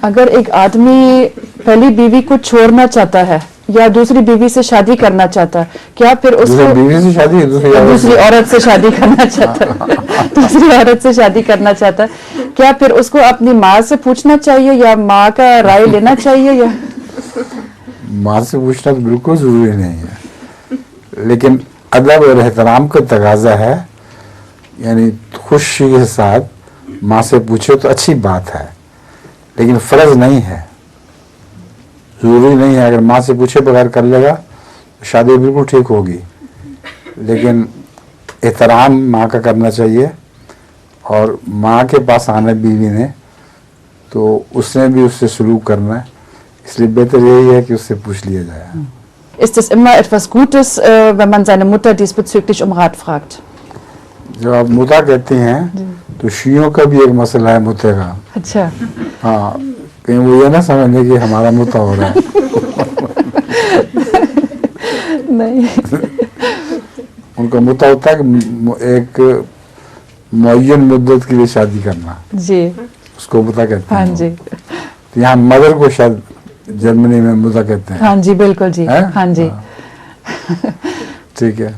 اگر ایک آدمی پہلی بیوی کو چھوڑنا چاہتا ہے یا دوسری بیوی سے شادی کرنا چاہتا ہے, کیا پھر اس کو بیوی سے شادی دوسری عورت سے شادی کرنا چاہتا ہے دوسری عورت سے شادی کرنا چاہتا ہے, کیا پھر اس کو اپنی ماں سے پوچھنا چاہیے یا ماں کا رائے لینا چاہیے؟ یا ماں سے پوچھنا تو بالکل ضروری نہیں ہے, لیکن ادب اور احترام کا تقاضا ہے, یعنی خوشی کے ساتھ ماں سے پوچھے تو اچھی بات ہے, لیکن فرض نہیں ہے, ضروری نہیں ہے. اگر ماں سے پوچھے بغیر کر لے گا تو شادی بالکل ٹھیک ہوگی, لیکن احترام ماں کا کرنا چاہیے. اور ماں کے پاس آنا بیوی نے تو اس نے بھی اس سے سلوک کرنا ہے, اس لیے بہتر یہی ہے کہ اس سے پوچھ لیا جائے. Ist es immer etwas Gutes, wenn man seine Mutter diesbezüglich um Rat fragt? جب آپ متا کہتے ہیں تو شیعوں کا بھی ایک مسئلہ ہے متے کا. اچھا, ہاں, کہیں وہ یہ نہ سمجھے کہ ہمارا متا ہو رہا ہے. نہیں, ان کا متا ہوتا ہے کہ ایک معین مدت کے لیے شادی کرنا, جی اس کو متا کہتے ہاں ہیں. جی تو یہاں مدر کو شاید جرمنی میں متا کہتے ہیں. ہاں جی بالکل جی ہاں جی. ٹھیک ہے.